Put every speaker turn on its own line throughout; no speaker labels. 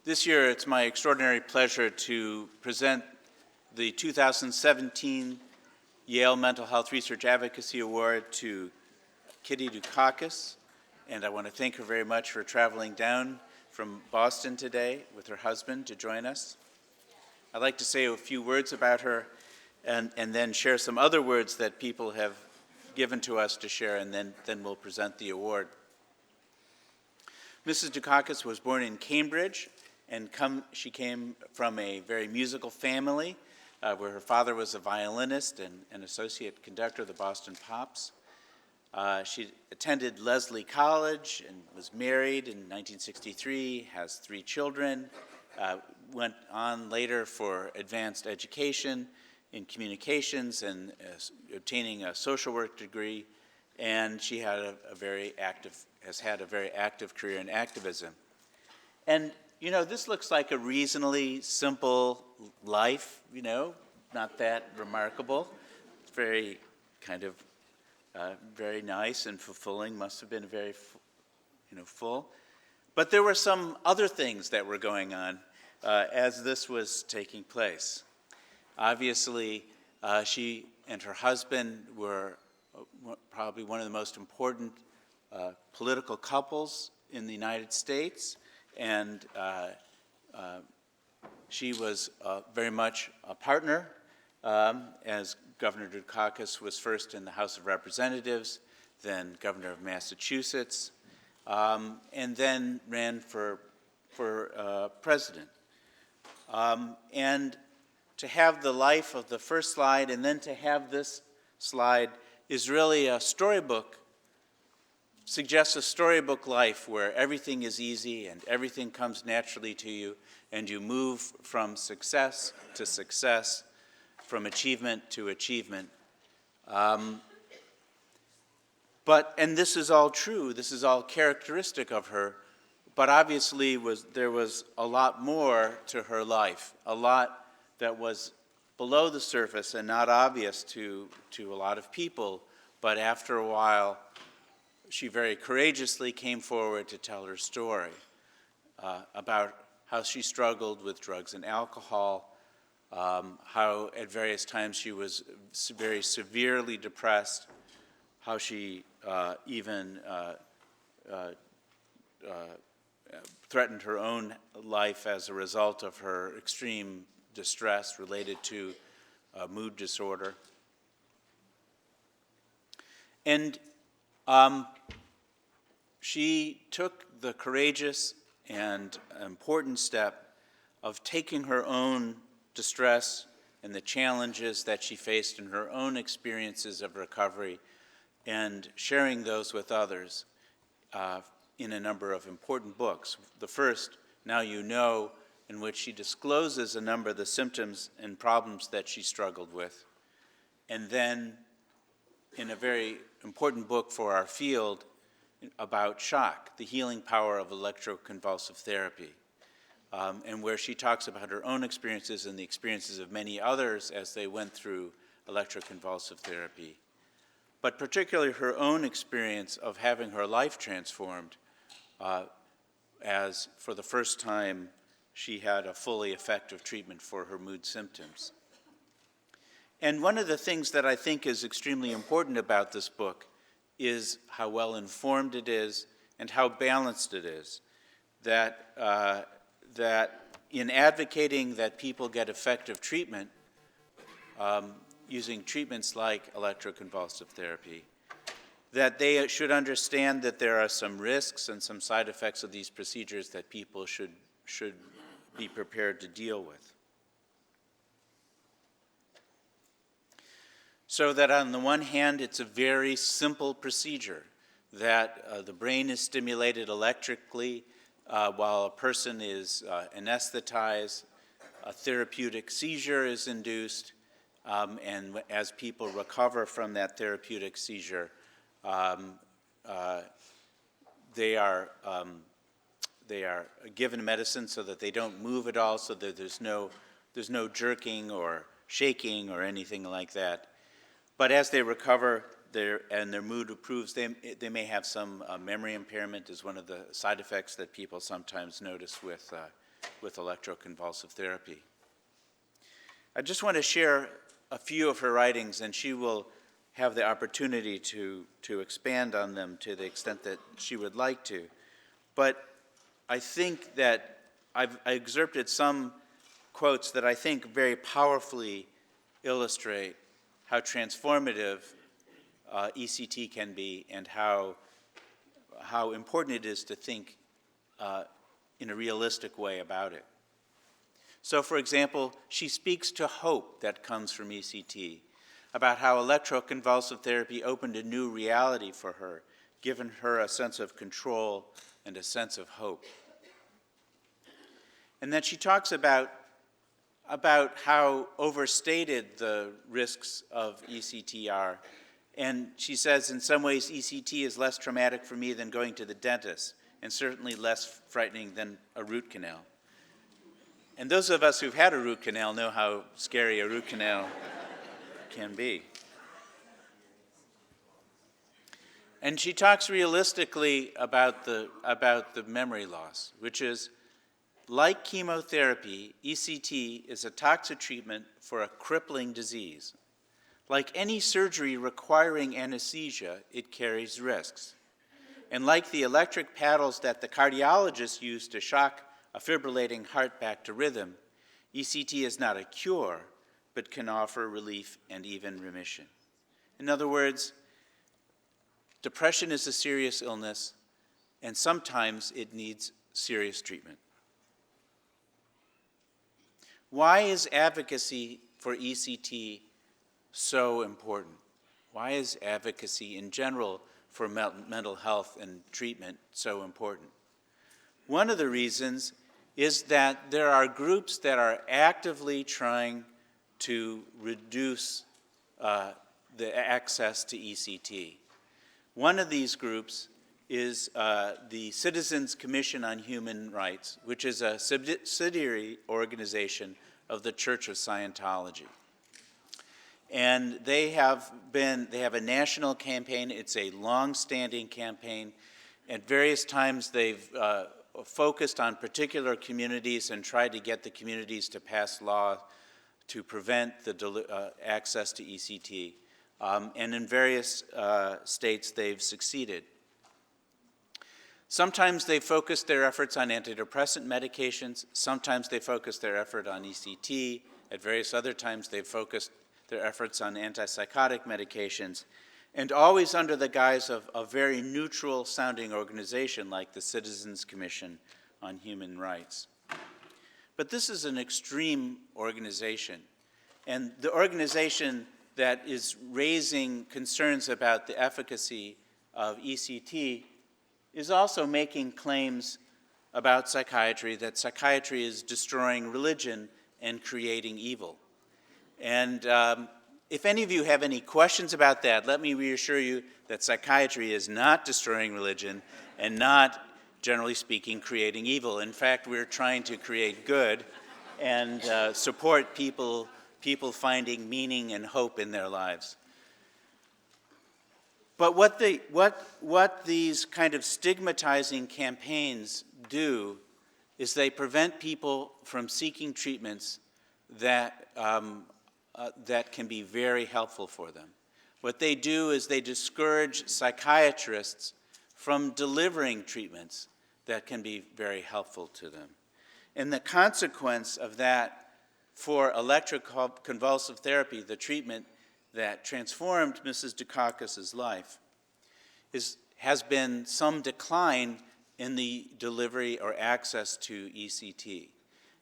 This year, it's my extraordinary pleasure to present the 2017 Yale Mental Health Research Advocacy Award to Kitty Dukakis, and I want to thank her very much for traveling down from Boston today with her husband to join us. I'd like to say a few words about her and then share some other words that people have given to us to share, and then we'll present the award. Mrs. Dukakis was born in Cambridge, and she came from a very musical family where her father was a violinist and an associate conductor of the Boston Pops. She attended Lesley College and was married in 1963, has 3 children, went on later for advanced education in communications and obtaining a social work degree, and she had has had a very active career in activism. And you know, this looks like a reasonably simple life, you know, not that remarkable. It's very kind of very nice and fulfilling, must have been very, full. But there were some other things that were going on as this was taking place. Obviously, she and her husband were probably one of the most important political couples in the United States, and she was very much a partner, as Governor Dukakis was first in the House of Representatives, then Governor of Massachusetts, and then ran for president. And to have the life of the first slide and then to have this slide is really a storybook, suggests a storybook life where everything is easy and everything comes naturally to you, and you move from success to success, from achievement to achievement. And this is all true, this is all characteristic of her, but obviously there was a lot more to her life, a lot that was below the surface and not obvious to a lot of people, but after a while, she very courageously came forward to tell her story about how she struggled with drugs and alcohol, how at various times she was very severely depressed, how she even threatened her own life as a result of her extreme distress related to mood disorder. And she took the courageous and important step of taking her own distress and the challenges that she faced in her own experiences of recovery and sharing those with others in a number of important books. The first, Now You Know, in which she discloses a number of the symptoms and problems that she struggled with. And then in a very important book for our field about shock, the healing power of electroconvulsive therapy, and where she talks about her own experiences and the experiences of many others as they went through electroconvulsive therapy, but particularly her own experience of having her life transformed as for the first time she had a fully effective treatment for her mood symptoms. And one of the things that I think is extremely important about this book is how well informed it is and how balanced it is. That in advocating that people get effective treatment, using treatments like electroconvulsive therapy, that they should understand that there are some risks and some side effects of these procedures that people should be prepared to deal with. So that on the one hand, it's a very simple procedure, that the brain is stimulated electrically while a person is anesthetized, a therapeutic seizure is induced, and as people recover from that therapeutic seizure, they are given medicine so that they don't move at all, so that there's no jerking or shaking or anything like that. But as they recover and their mood improves, they may have some memory impairment, is one of the side effects that people sometimes notice with with electroconvulsive therapy. I just want to share a few of her writings, and she will have the opportunity to expand on them to the extent that she would like to. But I think that I excerpted some quotes that I think very powerfully illustrate how transformative ECT can be and how important it is to think in a realistic way about it. So, for example, she speaks to hope that comes from ECT, about how electroconvulsive therapy opened a new reality for her, given her a sense of control and a sense of hope. And then she talks about how overstated the risks of ECT are. And she says, in some ways, ECT is less traumatic for me than going to the dentist, and certainly less frightening than a root canal. And those of us who've had a root canal know how scary a root canal can be. And she talks realistically about the memory loss, which is, like chemotherapy, ECT is a toxic treatment for a crippling disease. Like any surgery requiring anesthesia, it carries risks. And like the electric paddles that the cardiologists use to shock a fibrillating heart back to rhythm, ECT is not a cure, but can offer relief and even remission. In other words, depression is a serious illness, and sometimes it needs serious treatment. Why is advocacy for ECT so important? Why is advocacy in general for mental health and treatment so important? One of the reasons is that there are groups that are actively trying to reduce the access to ECT. One of these groups is the Citizens Commission on Human Rights, which is a subsidiary organization of the Church of Scientology. And they have a national campaign. It's a long-standing campaign. At various times, they've focused on particular communities and tried to get the communities to pass law to prevent the access to ECT. And in various states, they've succeeded. Sometimes they focus their efforts on antidepressant medications. Sometimes they focus their effort on ECT. At various other times, they've focused their efforts on antipsychotic medications, and always under the guise of a very neutral-sounding organization like the Citizens Commission on Human Rights. But this is an extreme organization, and the organization that is raising concerns about the efficacy of ECT is also making claims about psychiatry, that psychiatry is destroying religion and creating evil. And if any of you have any questions about that, let me reassure you that psychiatry is not destroying religion and not, generally speaking, creating evil. In fact, we're trying to create good and support people finding meaning and hope in their lives. But what these kind of stigmatizing campaigns do is they prevent people from seeking treatments that can be very helpful for them. What they do is they discourage psychiatrists from delivering treatments that can be very helpful to them. And the consequence of that for electroconvulsive therapy, the treatment that transformed Mrs. Dukakis' life, has been some decline in the delivery or access to ECT.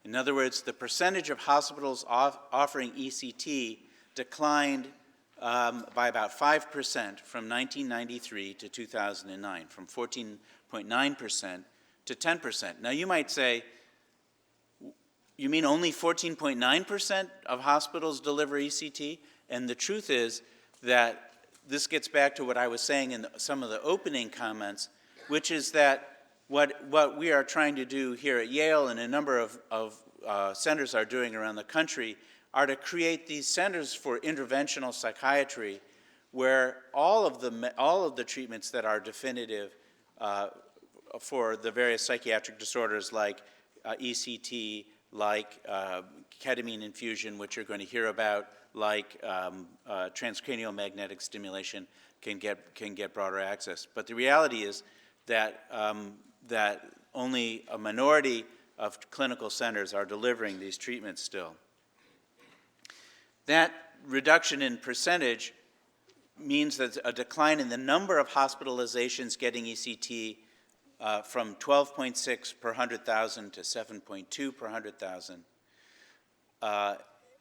In other words, the percentage of hospitals offering ECT declined by about 5% from 1993 to 2009, from 14.9% to 10%. Now you might say, you mean only 14.9% of hospitals deliver ECT? And the truth is that this gets back to what I was saying in some of the opening comments, which is that what we are trying to do here at Yale and a number of centers are doing around the country are to create these centers for interventional psychiatry where all of the treatments that are definitive for the various psychiatric disorders like ECT, like ketamine infusion, which you're going to hear about, like transcranial magnetic stimulation, can get broader access. But the reality is that that only a minority of clinical centers are delivering these treatments still. That reduction in percentage means that a decline in the number of hospitalizations getting ECT from 12.6 per 100,000 to 7.2 per 100,000,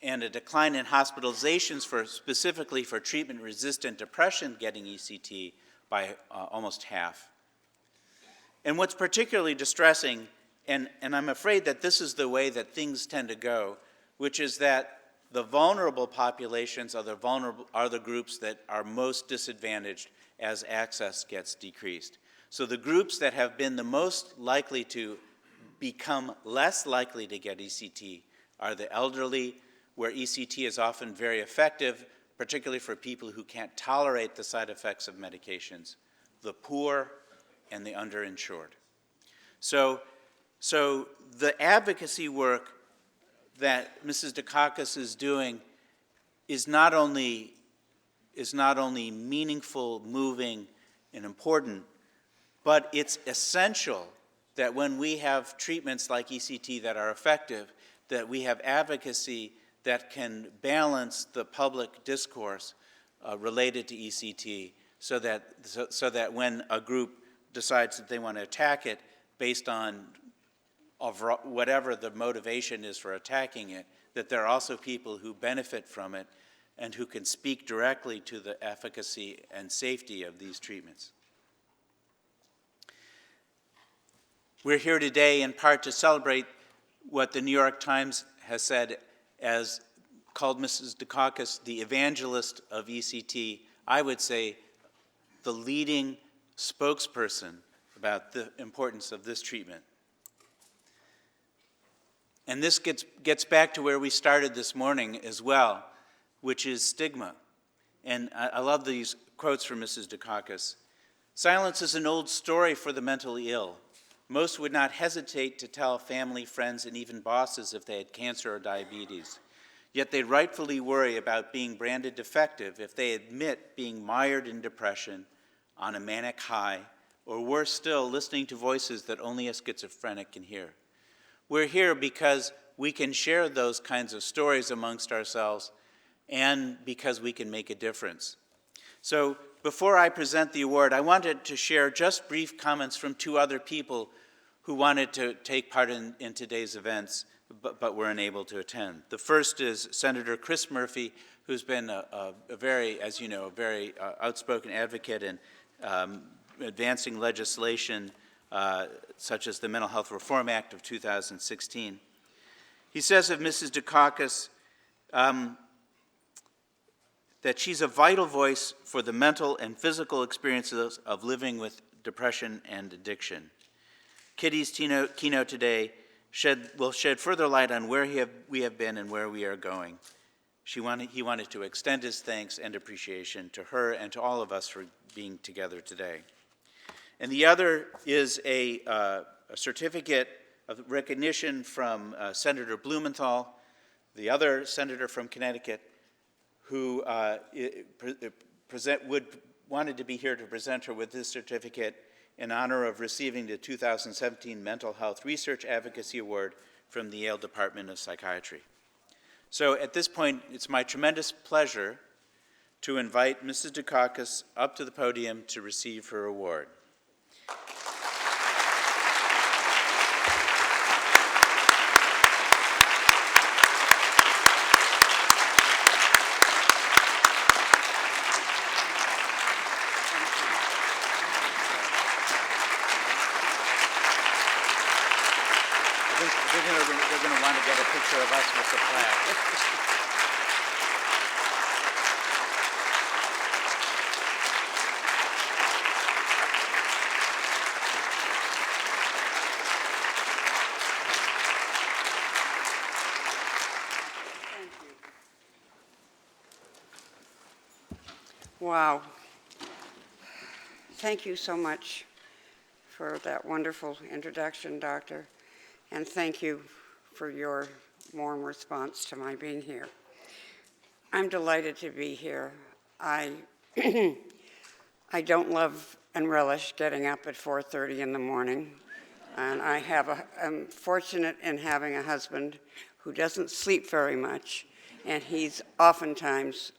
and a decline in hospitalizations specifically for treatment-resistant depression getting ECT by almost half. And what's particularly distressing, and I'm afraid that this is the way that things tend to go, which is that the vulnerable populations are the groups that are most disadvantaged as access gets decreased. So the groups that have been the most likely to become less likely to get ECT are the elderly, where ECT is often very effective, particularly for people who can't tolerate the side effects of medications, the poor, and the underinsured. So the advocacy work that Mrs. Dukakis is doing is not only meaningful, moving, and important, but it's essential that when we have treatments like ECT that are effective, that we have advocacy that can balance the public discourse related to ECT so that when a group decides that they want to attack it based on whatever the motivation is for attacking it, that there are also people who benefit from it and who can speak directly to the efficacy and safety of these treatments. We're here today in part to celebrate what the New York Times has said as called Mrs. Dukakis the evangelist of ECT. I would say the leading spokesperson about the importance of this treatment. And this gets back to where we started this morning as well, which is stigma. And I love these quotes from Mrs. Dukakis. Silence is an old story for the mentally ill. Most would not hesitate to tell family, friends, and even bosses if they had cancer or diabetes. Yet they rightfully worry about being branded defective if they admit being mired in depression, on a manic high, or worse still, listening to voices that only a schizophrenic can hear. We're here because we can share those kinds of stories amongst ourselves and because we can make a difference. So before I present the award, I wanted to share just brief comments from two other people who wanted to take part in today's events, but were unable to attend. The first is Senator Chris Murphy, who's been a very, as you know, a very outspoken advocate in advancing legislation such as the Mental Health Reform Act of 2016. He says of Mrs. Dukakis that she's a vital voice for the mental and physical experiences of living with depression and addiction. Kitty's keynote today will shed further light on where we have been and where we are going. He wanted to extend his thanks and appreciation to her and to all of us for being together today. And the other is a certificate of recognition from Senator Blumenthal, the senator from Connecticut, who wanted to be here to present her with this certificate in honor of receiving the 2017 Mental Health Research Advocacy Award from the Yale Department of Psychiatry. So at this point, it's my tremendous pleasure to invite Mrs. Dukakis up to the podium to receive her award. They're going to want to get a picture of us with the plaque.
Wow. Thank you so much for that wonderful introduction, Doctor. and thank you for your warm response to my being here. I'm delighted to be here. I don't love and relish getting up at 4:30 in the morning, and I'm fortunate in having a husband who doesn't sleep very much, and he's oftentimes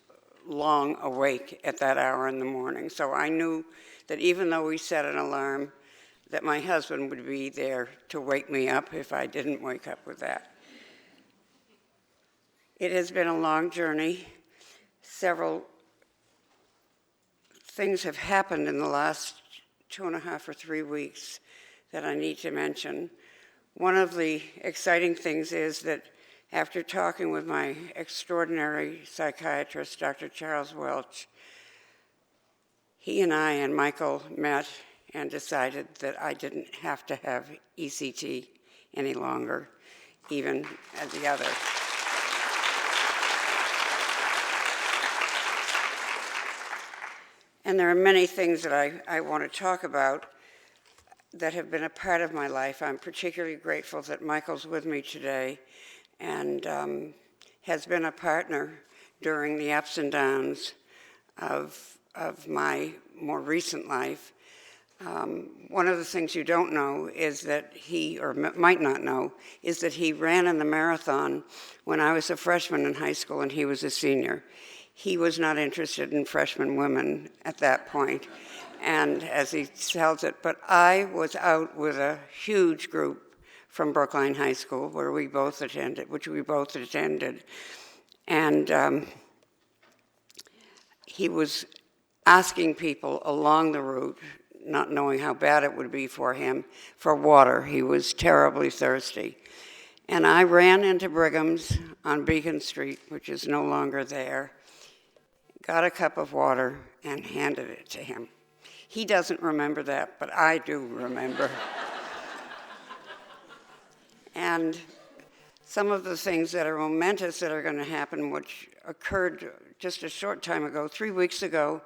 long awake at that hour in the morning. So I knew that even though we set an alarm, that my husband would be there to wake me up if I didn't wake up with that. It has been a long journey. Several things have happened in the last 2.5 or 3 weeks that I need to mention. One of the exciting things is that after talking with my extraordinary psychiatrist, Dr. Charles Welch, he and I and Michael met and decided that I didn't have to have ECT any longer, even as the other. And there are many things that I want to talk about that have been a part of my life. I'm particularly grateful that Michael's with me today and has been a partner during the ups and downs of my more recent life. One of the things you don't know is that he, or might not know, is that he ran in the marathon when I was a freshman in high school and he was a senior. He was not interested in freshman women at that point, and as he tells it, but I was out with a huge group from Brookline High School, which we both attended, and he was asking people along the route, not knowing how bad it would be for him, for water. He was terribly thirsty. And I ran into Brigham's on Beacon Street, which is no longer there, got a cup of water, and handed it to him. He doesn't remember that, but I do remember. And some of the things that are momentous that are going to happen, which occurred just a short time ago, 3 weeks ago,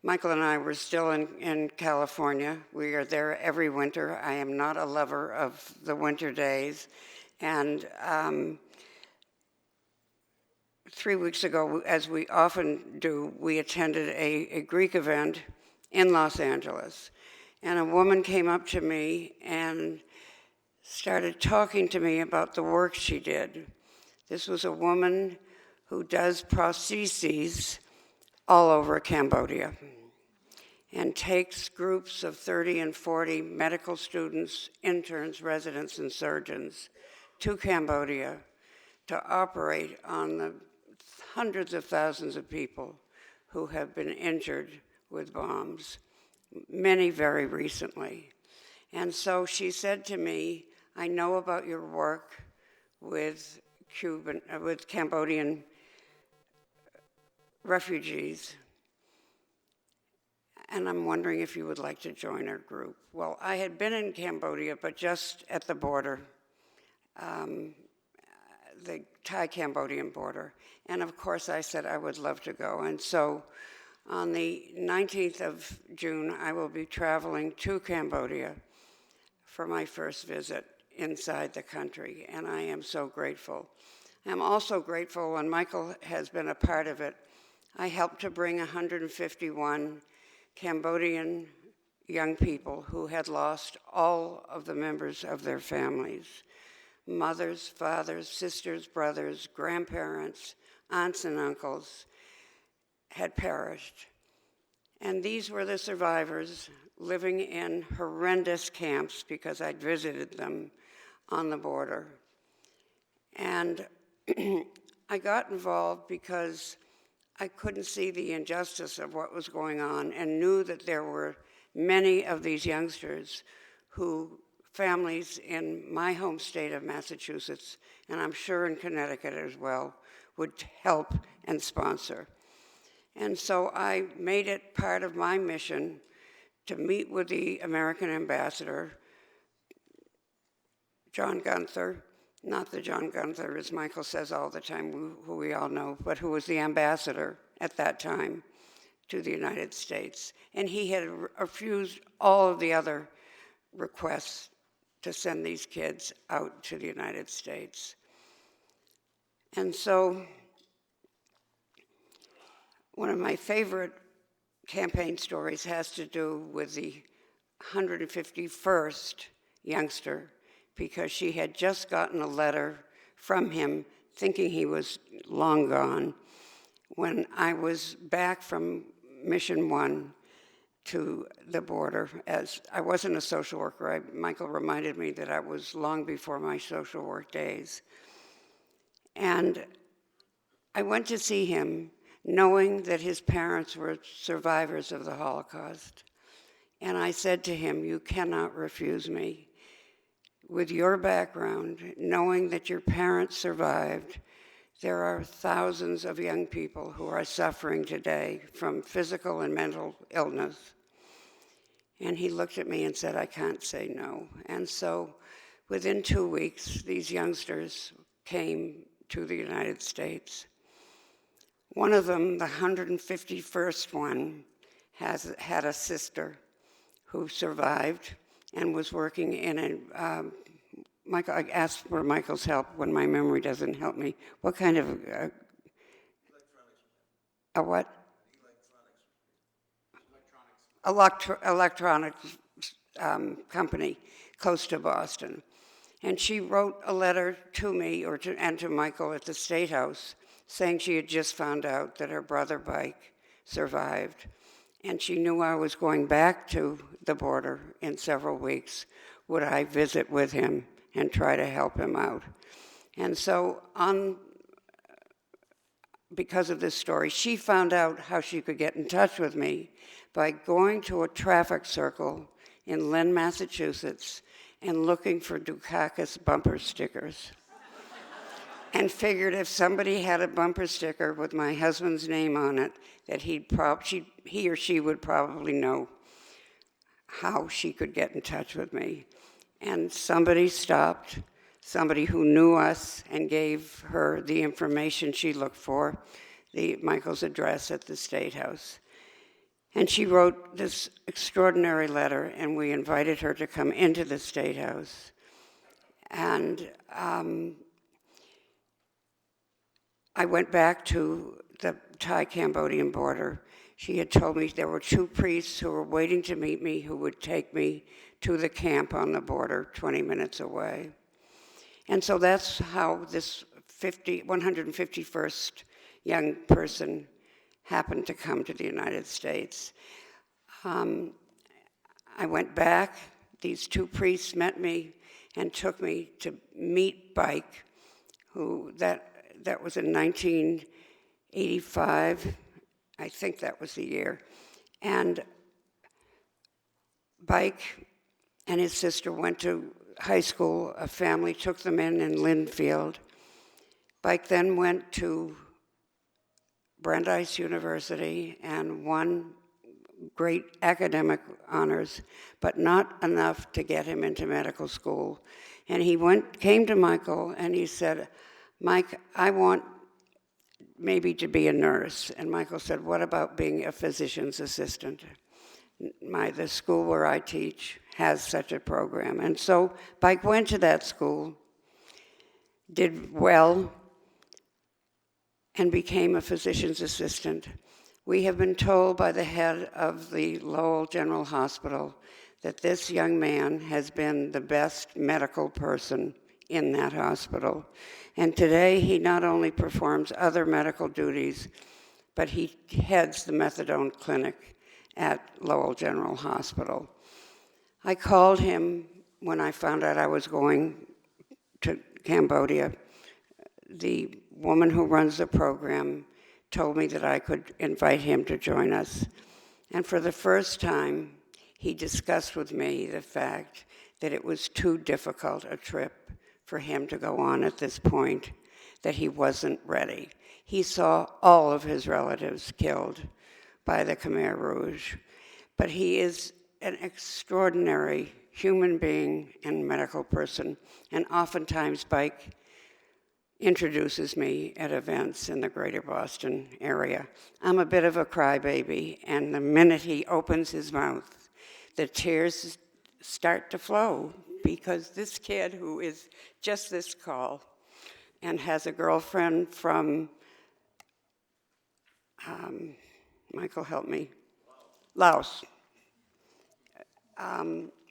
Michael and I were still in California. We are there every winter. I am not a lover of the winter days. And 3 weeks ago, as we often do, we attended a Greek event in Los Angeles. And a woman came up to me and started talking to me about the work she did. This was a woman who does prostheses all over Cambodia and takes groups of 30 and 40 medical students, interns, residents, and surgeons to Cambodia to operate on the hundreds of thousands of people who have been injured with bombs, many very recently. And so she said to me, I know about your work with Cambodian refugees, and I'm wondering if you would like to join our group. Well, I had been in Cambodia, but just at the border, the Thai-Cambodian border. And of course I said I would love to go. And so on the 19th of June, I will be traveling to Cambodia for my first visit inside the country, and I am so grateful. I'm also grateful, and Michael has been a part of it, I helped to bring 151 Cambodian young people who had lost all of the members of their families. Mothers, fathers, sisters, brothers, grandparents, aunts and uncles had perished. And these were the survivors living in horrendous camps because I'd visited them on the border. And I got involved because I couldn't see the injustice of what was going on and knew that there were many of these youngsters who families in my home state of Massachusetts, and I'm sure in Connecticut as well, would help and sponsor. And so I made it part of my mission to meet with the American ambassador, John Gunther, not the John Gunther, as Michael says all the time, who we all know, but who was the ambassador at that time to the United States. And he had refused all of the other requests to send these kids out to the United States. And so one of my favorite campaign stories has to do with the 151st youngster, because she had just gotten a letter from him thinking he was long gone. When I was back from Mission 1 to the border, as I wasn't a social worker, Michael reminded me that I was long before my social work days. And I went to see him knowing that his parents were survivors of the Holocaust. And I said to him, "You cannot refuse me. With your background, knowing that your parents survived, there are thousands of young people who are suffering today from physical and mental illness." And he looked at me and said, "I can't say no." And so within 2 weeks, these youngsters came to the United States. One of them, the 151st one, had a sister who survived and was working in a, Michael, I asked for Michael's help when my memory doesn't help me. What kind of, a what? Electronics company close to Boston. And she wrote a letter to me and to Michael at the State House saying she had just found out that her brother Bike survived. And she knew I was going back to the border in several weeks. Would I visit with him and try to help him out? And so because of this story, she found out how she could get in touch with me by going to a traffic circle in Lynn, Massachusetts, and looking for Dukakis bumper stickers. And figured if somebody had a bumper sticker with my husband's name on it, that he or she would probably know how she could get in touch with me. And somebody stopped, somebody who knew us, and gave her the information she looked for, Michael's address at the State House. And she wrote this extraordinary letter, and we invited her to come into the State House. And I went back to the Thai-Cambodian border. She had told me there were 2 priests who were waiting to meet me who would take me to the camp on the border 20 minutes away. And so that's how this 151st young person happened to come to the United States. I went back. These 2 priests met me and took me to meet Bike, who that was in 1985. I think that was the year. And Bike and his sister went to high school. A family took them in Linfield. Bike then went to Brandeis University and won great academic honors, but not enough to get him into medical school. And he came to Michael and he said, "Mike, I want maybe to be a nurse." And Michael said, "What about being a physician's assistant?" The school where I teach has such a program. And so Mike went to that school, did well, and became a physician's assistant. We have been told by the head of the Lowell General Hospital that this young man has been the best medical person in that hospital. And today he not only performs other medical duties, but he heads the methadone clinic at Lowell General Hospital. I called him when I found out I was going to Cambodia. The woman who runs the program told me that I could invite him to join us. And for the first time, he discussed with me the fact that it was too difficult a trip for him to go on at this point, that he wasn't ready. He saw all of his relatives killed by the Khmer Rouge, but he is an extraordinary human being and medical person, and oftentimes Bike introduces me at events in the greater Boston area. I'm a bit of a crybaby, and the minute he opens his mouth, the tears start to flow because this kid who is just this tall and has a girlfriend from, Michael, help me, Laos.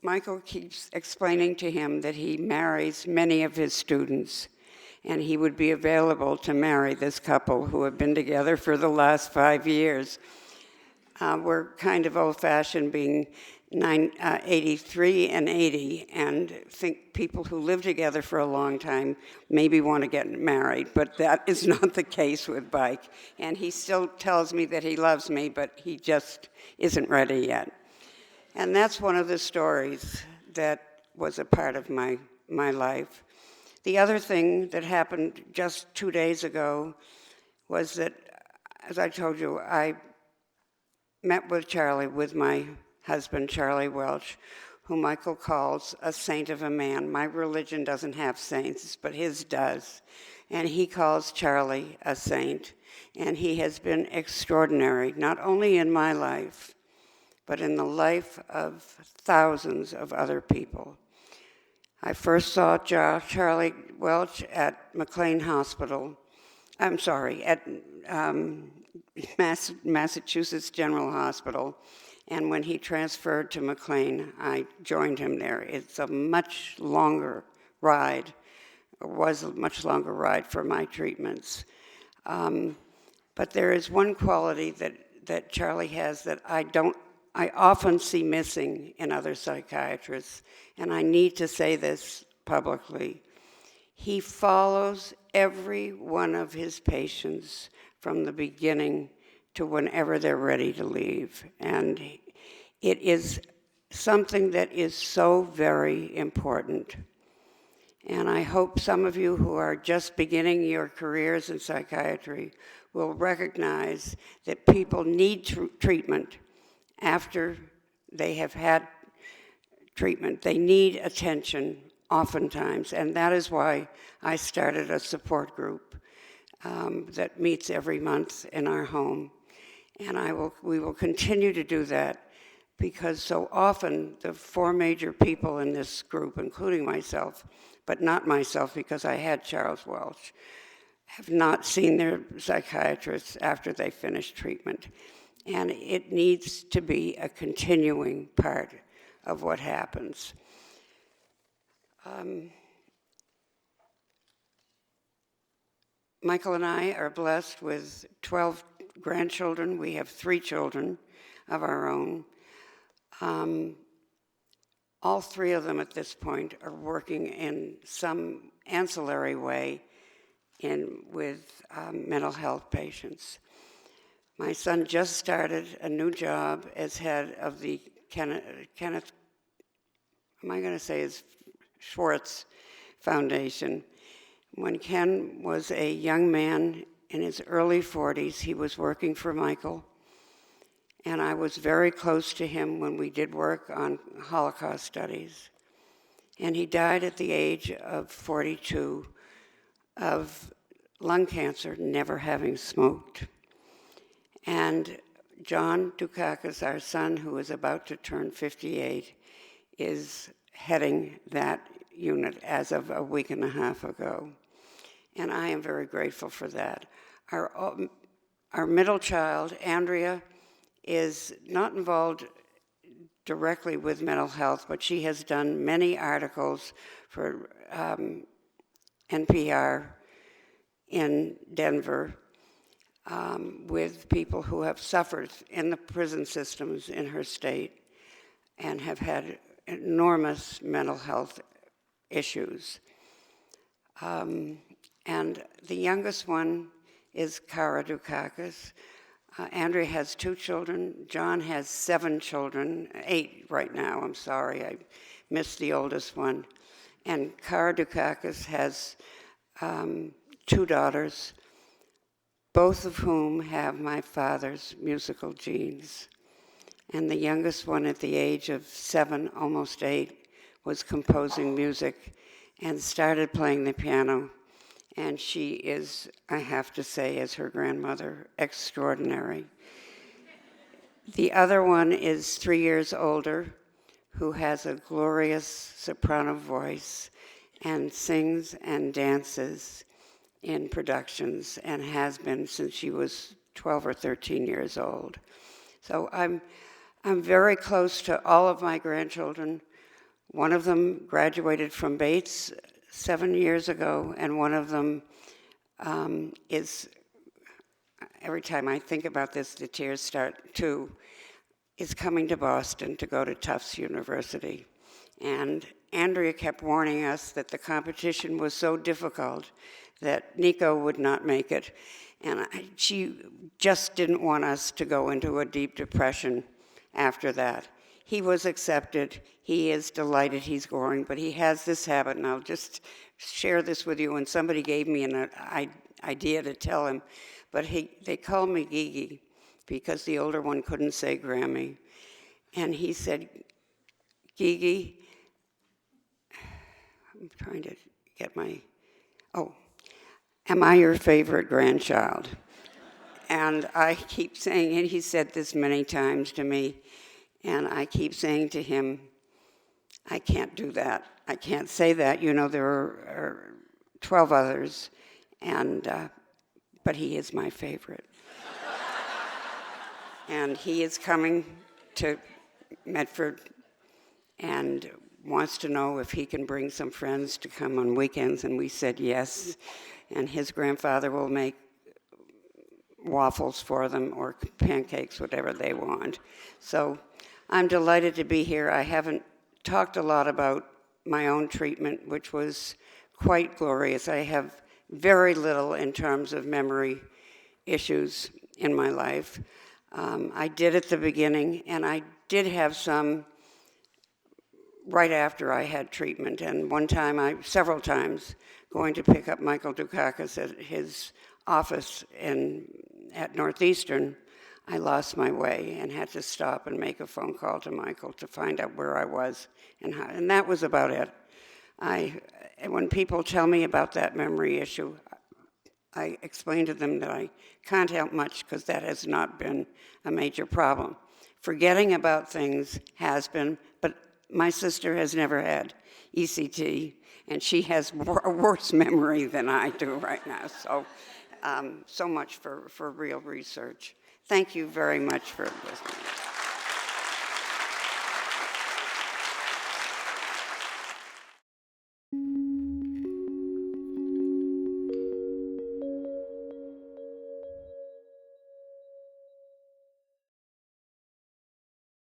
Michael keeps explaining to him that he marries many of his students, and he would be available to marry this couple who have been together for the last 5 years. We're kind of old-fashioned, being 83 and 80, and think people who live together for a long time maybe want to get married, but that is not the case with Bike. And he still tells me that he loves me, but he just isn't ready yet. And that's one of the stories that was a part of my life. The other thing that happened just 2 days ago was that, as I told you, I met with Charlie, with my husband, Charlie Welch, who Michael calls a saint of a man. My religion doesn't have saints, but his does. And he calls Charlie a saint. And he has been extraordinary, not only in my life, but in the life of thousands of other people. I first saw Charlie Welch at McLean Hospital. I'm sorry, at Massachusetts General Hospital. And when he transferred to McLean, I joined him there. It's a much longer ride, was a much longer ride for my treatments. But there is one quality that Charlie has that I often see missing in other psychiatrists, and I need to say this publicly. He follows every one of his patients from the beginning to whenever they're ready to leave. And it is something that is so very important. And I hope some of you who are just beginning your careers in psychiatry will recognize that people need treatment after they have had treatment. They need attention oftentimes, and that is why I started a support group that meets every month in our home. And we will continue to do that, because so often the 4 major people in this group, including myself, but not myself because I had Charles Welch, have not seen their psychiatrists after they finish treatment. And it needs to be a continuing part of what happens. Michael and I are blessed with 12 grandchildren. We have 3 children of our own. All 3 of them at this point are working in some ancillary way with mental health patients. My son just started a new job as head of the Kenneth, am I going to say his Schwartz Foundation. When Ken was a young man in his early 40s, he was working for Michael, and I was very close to him when we did work on Holocaust studies. And he died at the age of 42 of lung cancer, never having smoked. And John Dukakis, our son, who is about to turn 58, is heading that unit as of a week and a half ago. And I am very grateful for that. Our middle child, Andrea, is not involved directly with mental health, but she has done many articles for NPR in Denver with people who have suffered in the prison systems in her state and have had enormous mental health issues. And the youngest one is Kara Dukakis. Andrea has 2 children. John has 7 children, 8 right now. I'm sorry, I missed the oldest one. And Kara Dukakis has 2 daughters, both of whom have my father's musical genes. And the youngest one, at the age of 7, almost 8, was composing music and started playing the piano. And she is, I have to say, as her grandmother, extraordinary. The other one is 3 years older, who has a glorious soprano voice and sings and dances in productions and has been since she was 12 or 13 years old. So I'm very close to all of my grandchildren. One of them graduated from Bates 7 years ago, and one of them is, every time I think about this, the tears start too, is coming to Boston to go to Tufts University. And Andrea kept warning us that the competition was so difficult that Nico would not make it. And she just didn't want us to go into a deep depression after that. He was accepted. He is delighted he's going, but he has this habit, and I'll just share this with you. And somebody gave me an idea to tell him, but they call me Gigi because the older one couldn't say Grammy. And he said, Gigi, I'm trying to get am I your favorite grandchild? And I keep saying, and he said this many times to me, and I keep saying to him, I can't do that. I can't say that. You know, there are 12 others, but he is my favorite. And he is coming to Medford and wants to know if he can bring some friends to come on weekends, and we said yes. And his grandfather will make waffles for them or pancakes, whatever they want. So I'm delighted to be here. I haven't talked a lot about my own treatment, which was quite glorious. I have very little in terms of memory issues in my life. I did at the beginning, and I did have some right after I had treatment. And several times, going to pick up Michael Dukakis at his office at Northeastern, I lost my way and had to stop and make a phone call to Michael to find out where I was and that was about it. When people tell me about that memory issue, I explain to them that I can't help much because that has not been a major problem. Forgetting about things has been, but my sister has never had ECT, and she has a worse memory than I do right now. So, so much for real research. Thank you very much for listening.